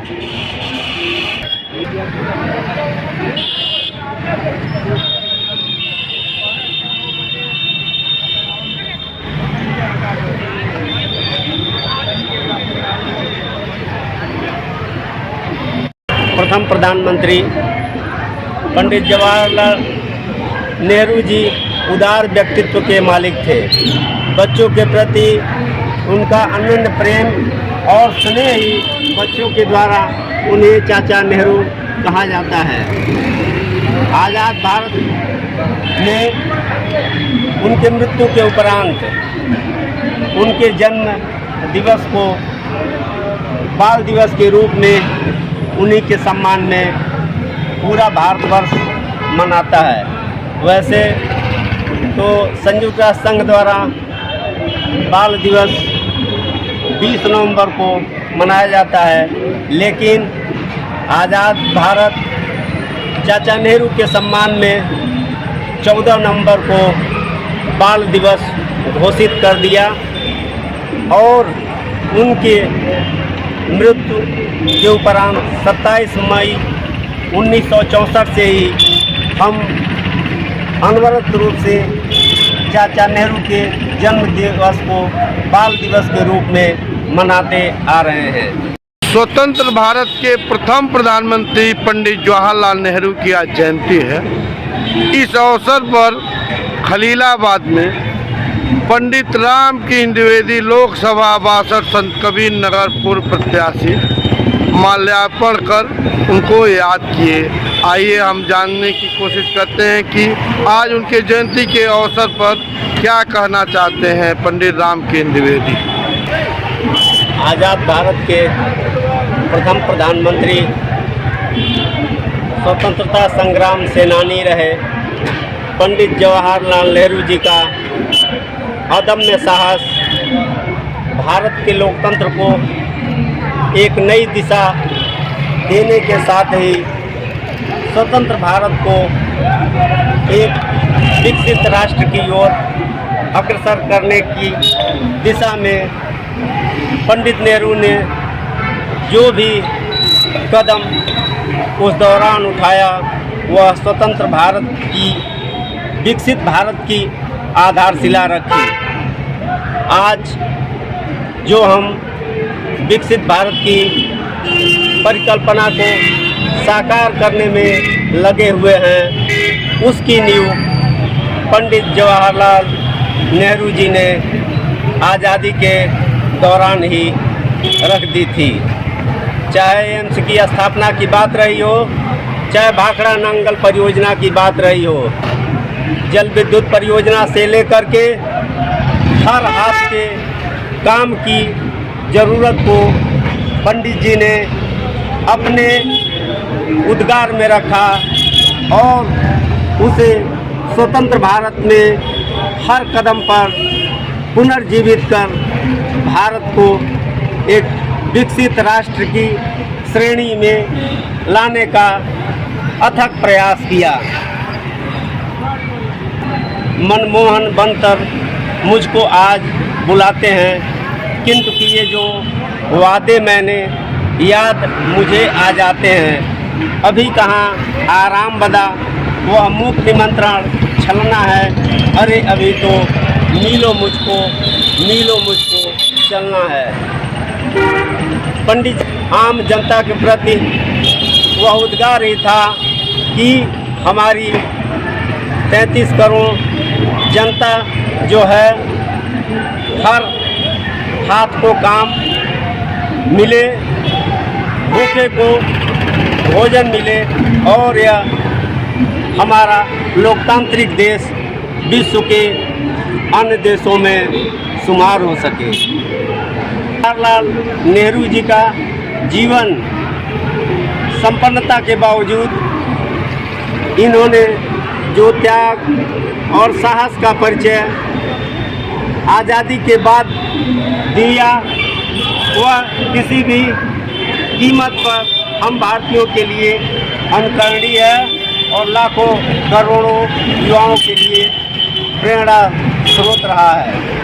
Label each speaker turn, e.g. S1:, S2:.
S1: प्रथम प्रधानमंत्री पंडित जवाहरलाल नेहरू जी उदार व्यक्तित्व के मालिक थे। बच्चों के प्रति उनका अनन्य प्रेम और स्नेह ही बच्चों के द्वारा उन्हें चाचा नेहरू कहा जाता है। आज़ाद भारत में उनके मृत्यु के उपरांत उनके जन्म दिवस को बाल दिवस के रूप में उन्हीं के सम्मान में पूरा भारतवर्ष मनाता है। वैसे तो संयुक्त राष्ट्र संघ द्वारा बाल दिवस 20 नवंबर को मनाया जाता है, लेकिन आज़ाद भारत चाचा नेहरू के सम्मान में 14 नवंबर को बाल दिवस घोषित कर दिया और उनके मृत्यु के उपरांत 27 मई 1964 से ही हम अनवरत रूप से चाचा नेहरू के जन्म दिवस को बाल दिवस के रूप में मनाते आ रहे हैं।
S2: स्वतंत्र भारत के प्रथम प्रधानमंत्री पंडित जवाहरलाल नेहरू की आज जयंती है। इस अवसर पर खलीलाबाद में पंडित राम किशन द्विवेदी लोकसभा 62 संत कबीर नगर पूर्व प्रत्याशी माल्यार्पण कर उनको याद किए। आइए हम जानने की कोशिश करते हैं कि आज उनके जयंती के अवसर पर क्या कहना चाहते हैं पंडित राम किशन द्विवेदी।
S1: आज़ाद भारत के प्रथम प्रधानमंत्री, स्वतंत्रता संग्राम सेनानी रहे पंडित जवाहरलाल नेहरू जी का अदम्य साहस भारत के लोकतंत्र को एक नई दिशा देने के साथ ही स्वतंत्र भारत को एक विकसित राष्ट्र की ओर अग्रसर करने की दिशा में पंडित नेहरू ने जो भी कदम उस दौरान उठाया वह स्वतंत्र भारत की, विकसित भारत की आधारशिला रखी। आज जो हम विकसित भारत की परिकल्पना को साकार करने में लगे हुए हैं, उसकी नींव पंडित जवाहरलाल नेहरू जी ने आज़ादी के दौरान ही रख दी थी। चाहे एम्स की स्थापना की बात रही हो, चाहे भाखड़ा नांगल परियोजना की बात रही हो, जल विद्युत परियोजना से लेकर के हर हाथ के काम की ज़रूरत को पंडित जी ने अपने उद्गार में रखा और उसे स्वतंत्र भारत में हर कदम पर पुनर्जीवित कर भारत को एक विकसित राष्ट्र की श्रेणी में लाने का अथक प्रयास किया। मनमोहन बनकर मुझको आज बुलाते हैं, किंतु कि ये जो वादे मैंने याद मुझे आ जाते हैं। अभी कहाँ आराम बदा, वह मूक निमंत्रण छलना है। अरे अभी तो मिलो मुझको चलना है। पंडित आम जनता के प्रति वह उद्गार ही था कि हमारी 33 करोड़ जनता जो है हर हाथ को काम मिले, भूखे को भोजन मिले और यह हमारा लोकतांत्रिक देश विश्व के अन्य देशों में शुमार हो सके। जवाहरलाल नेहरू जी का जीवन संपन्नता के बावजूद इन्होंने जो त्याग और साहस का परिचय आज़ादी के बाद दिया, वह किसी भी कीमत पर हम भारतीयों के लिए अनुकरणीय है और लाखों करोड़ों युवाओं के लिए प्रेरणा स्रोत रहा है।